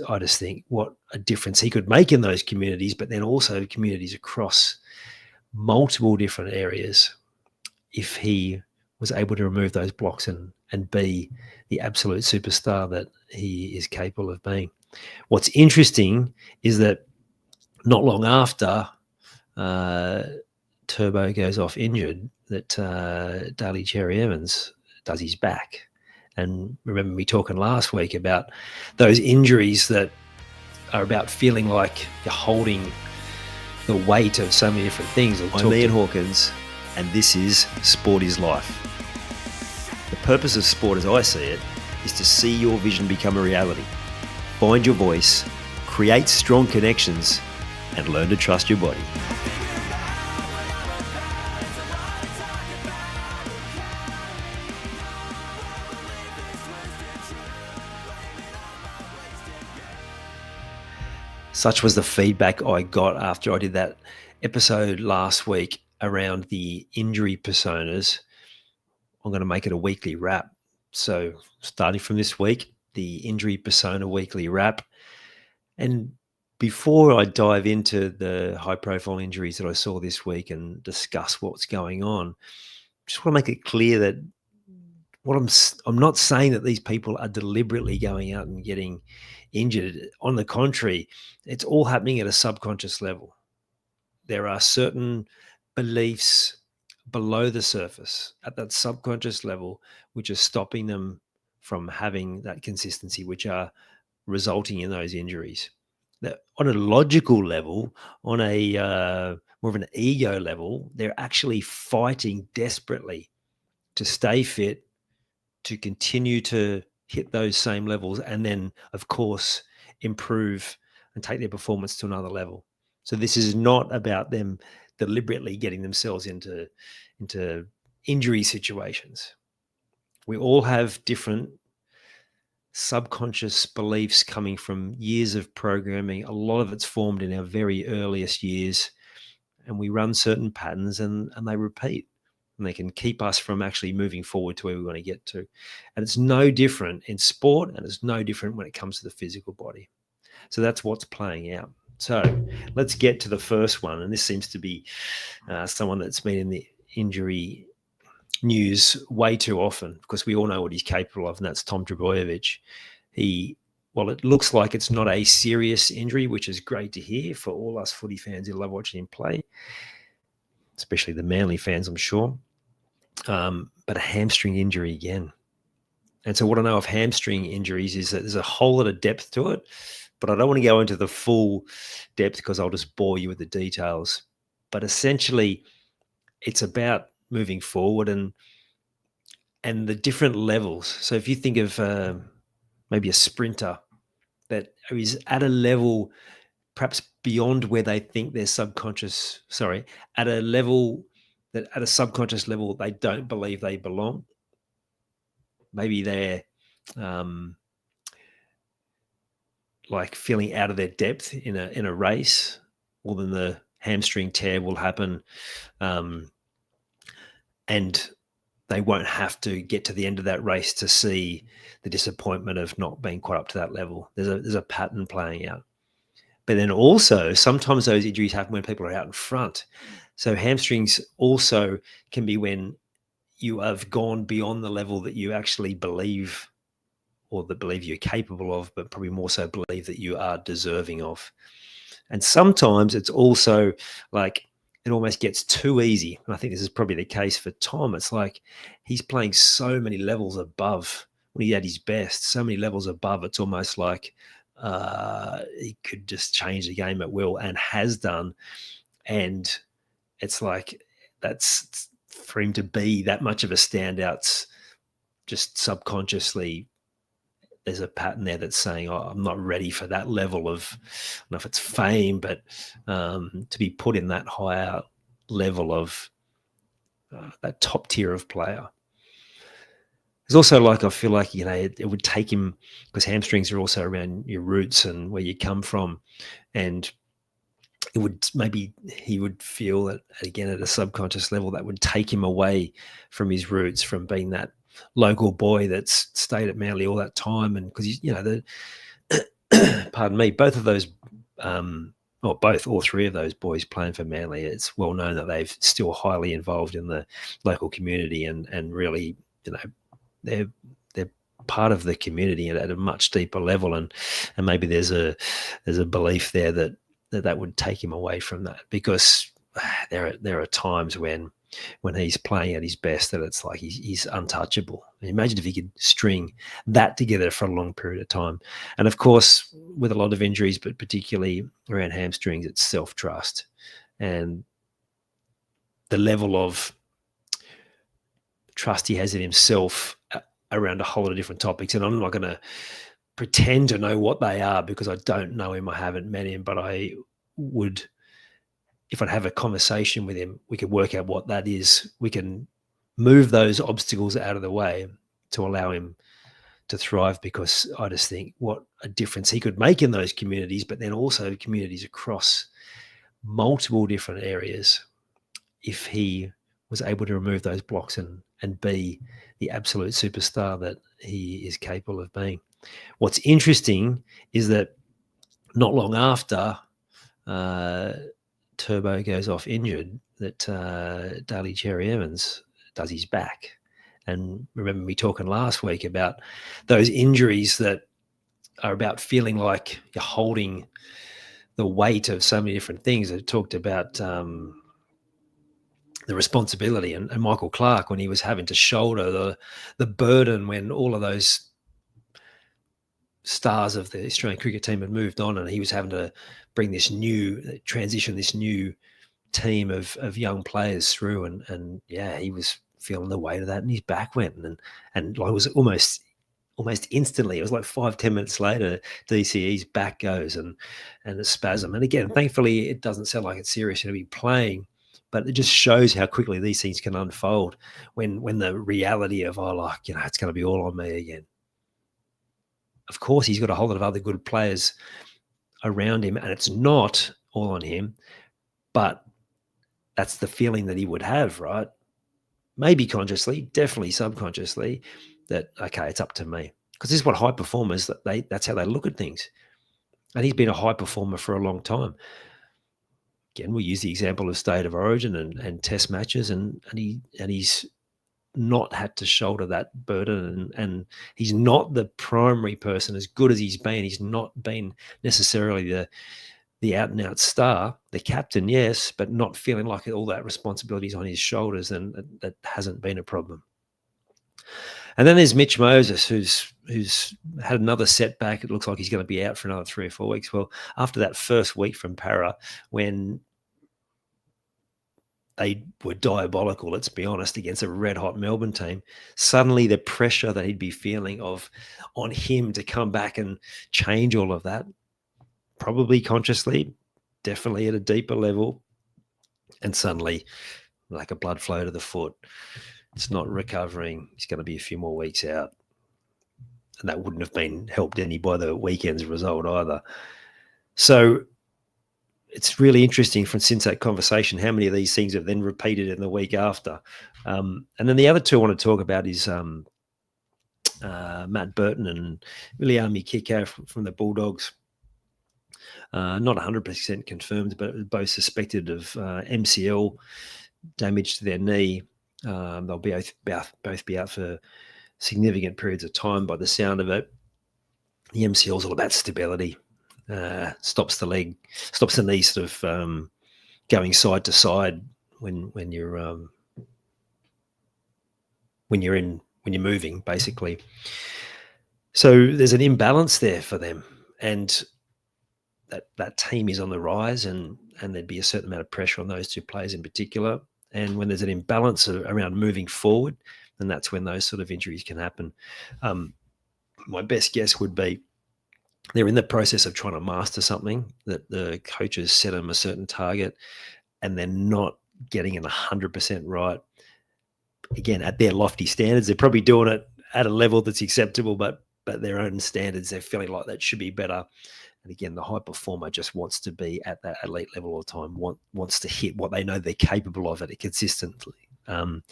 I just think what a difference he could make in those communities, but then also communities across multiple different areas if he was able to remove those blocks and be the absolute superstar that he is capable of being. What's interesting is that not long after Turbo goes off injured, that Daly Cherry-Evans does his back. And remember me talking last week about those injuries that are about feeling like you're holding the weight of so many different things. I'm Ian Hawkins, and this is Sport is Life. The purpose of sport, as I see it, is to see your vision become a reality. Find your voice, create strong connections, and learn to trust your body. Such was the feedback I got after I did that episode last week around the injury personas. I'm going to make it a weekly wrap. So starting from this week, the injury persona weekly wrap. And before I dive into the high profile injuries that I saw this week and discuss what's going on, I just want to make it clear that I'm not saying that these people are deliberately going out and getting injured. On the contrary, it's all happening at a subconscious level. There are certain beliefs below the surface at that subconscious level which are stopping them from having that consistency, which are resulting in those injuries. That on a logical level, on a more of an ego level, they're actually fighting desperately to stay fit, to continue to hit those same levels, and then, of course, improve and take their performance to another level. So this is not about them deliberately getting themselves into injury situations. We all have different subconscious beliefs coming from years of programming. A lot of it's formed in our very earliest years, and we run certain patterns and they repeat. And they can keep us from actually moving forward to where we want to get to. And it's no different in sport, and it's no different when it comes to the physical body. So that's what's playing out. So let's get to the first one. And this seems to be someone that's been in the injury news way too often, because we all know what he's capable of, and that's Tom Trbojevic. Well, it looks like it's not a serious injury, which is great to hear for all us footy fans who love watching him play, especially the Manly fans, I'm sure. But a hamstring injury again. And so what I know of hamstring injuries is that there's a whole lot of depth to it, but I don't want to go into the full depth because I'll just bore you with the details. But essentially, it's about moving forward and the different levels. So if you think of maybe a sprinter that is at a level perhaps beyond where they think their subconscious, at a level that at a subconscious level, they don't believe they belong. Maybe they're like feeling out of their depth in a race. Well, then the hamstring tear will happen, and they won't have to get to the end of that race to see the disappointment of not being quite up to that level. There's a pattern playing out. But then also sometimes those injuries happen when people are out in front. So hamstrings also can be when you have gone beyond the level that you actually believe, or that believe you're capable of, but probably more so believe that you are deserving of. And sometimes it's also like it almost gets too easy. And I think this is probably the case for Tom. It's like he's playing so many levels above when he had his best, so many levels above. It's almost like he could just change the game at will, and has done. And it's like that's for him to be that much of a standout. Just subconsciously, there's a pattern there that's saying, "Oh, I'm not ready for that level of," I don't know if it's fame, but to be put in that higher level of that top tier of player. There's also like, I feel like, it would take him, because hamstrings are also around your roots and where you come from. And he would feel that, again, at a subconscious level, that would take him away from his roots, from being that local boy that's stayed at Manly all that time. And because pardon me, both of those, all three of those boys playing for Manly, it's well known that they're still highly involved in the local community and really, they're part of the community at a much deeper level, and maybe there's a belief there that would take him away from that, because there are times when he's playing at his best that it's like he's untouchable. Imagine if he could string that together for a long period of time. And of course, with a lot of injuries, but particularly around hamstrings, it's self-trust and the level of trust he has in himself around a whole lot of different topics. And I'm not going to pretend to know what they are because I don't know him. I haven't met him, but I would, if I'd have a conversation with him, we could work out what that is. We can move those obstacles out of the way to allow him to thrive, because I just think what a difference he could make in those communities, but then also communities across multiple different areas if he was able to remove those blocks and be the absolute superstar that he is capable of being. What's interesting is that not long after Turbo goes off injured, that Daly Cherry-Evans does his back. And remember me talking last week about those injuries that are about feeling like you're holding the weight of so many different things. I talked about the responsibility, and Michael Clark, when he was having to shoulder the burden when all of those stars of the Australian cricket team had moved on, and he was having to bring this new team of young players through, and he was feeling the weight of that, and his back went, and it was almost instantly. It was like 5-10 minutes later, DCE's back goes and a spasm. And again, thankfully, it doesn't sound like it's serious to be playing, but it just shows how quickly these things can unfold when the reality of, it's going to be all on me again. Of course, he's got a whole lot of other good players around him, and it's not all on him, but that's the feeling that he would have, right? Maybe consciously, definitely subconsciously, that, okay, it's up to me. Because this is what high performers, that's how they look at things. And he's been a high performer for a long time. Again, we use the example of State of Origin and test matches, and he's not had to shoulder that burden, and he's not the primary person. As good as he's been, he's not been necessarily the out-and-out star, the captain, yes, but not feeling like all that responsibility is on his shoulders, and that hasn't been a problem. And then there's Mitch Moses, who's had another setback. It looks like he's going to be out for another 3 or 4 weeks. Well, after that first week from Para, when they were diabolical, let's be honest, against a red-hot Melbourne team, suddenly the pressure that he'd be feeling on him to come back and change all of that, probably consciously, definitely at a deeper level, and suddenly, like a blood flow to the foot, it's not recovering. He's going to be a few more weeks out. And that wouldn't have been helped any by the weekend's result either. So it's really interesting since that conversation, how many of these things have then repeated in the week after. And then the other two I want to talk about is Matt Burton and Williami Kiko from the Bulldogs. Not 100% confirmed, but both suspected of MCL damage to their knee. They'll both be out for significant periods of time by the sound of it. The MCL is all about stability. Stops the knee sort of going side to side when you're moving, basically. So there's an imbalance there for them, and that team is on the rise, and there'd be a certain amount of pressure on those two players in particular. And when there's an imbalance around moving forward, then that's when those sort of injuries can happen. My best guess would be they're in the process of trying to master something, that the coaches set them a certain target and they're not getting it 100% right. Again, at their lofty standards, they're probably doing it at a level that's acceptable, but their own standards, they're feeling like that should be better. And again, the high performer just wants to be at that elite level all the time, wants to hit what they know they're capable of it consistently. And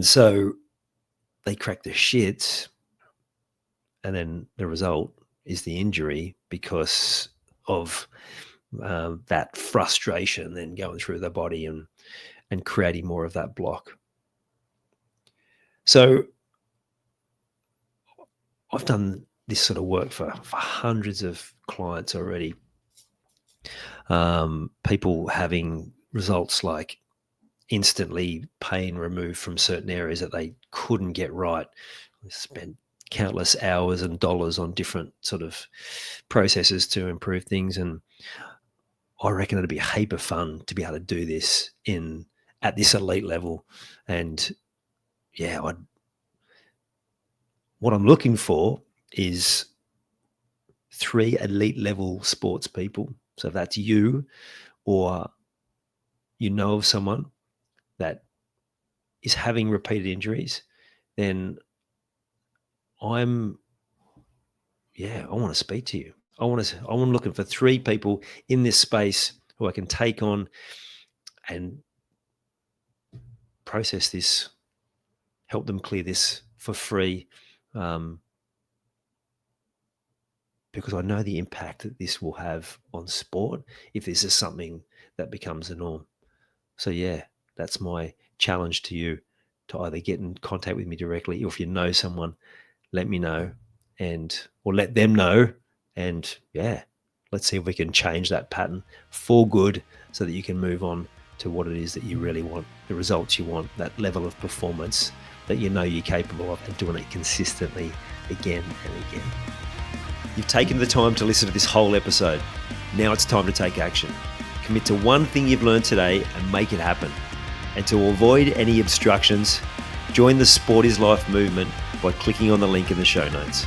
so they crack the shits And then the result is the injury because of that frustration then going through the body and creating more of that block. So I've done this sort of work for hundreds of clients already. People having results like instantly pain removed from certain areas that they couldn't get right. They spent countless hours and dollars on different sort of processes to improve things. And I reckon it'd be a heap of fun to be able to do this at this elite level. And yeah, what I'm looking for is 3 elite level sports people. So if that's you, or you know of someone that is having repeated injuries, then I want to speak to you. I'm looking for 3 people in this space who I can take on and process this, help them clear this for free, because I know the impact that this will have on sport if this is something that becomes the norm. So yeah, that's my challenge to you, to either get in contact with me directly, or if you know someone, let me know or let them know. And yeah, let's see if we can change that pattern for good so that you can move on to what it is that you really want, the results you want, that level of performance that you know you're capable of, and doing it consistently again and again. You've taken the time to listen to this whole episode. Now it's time to take action. Commit to one thing you've learned today and make it happen. And to avoid any obstructions, join the Sport is Life movement by clicking on the link in the show notes.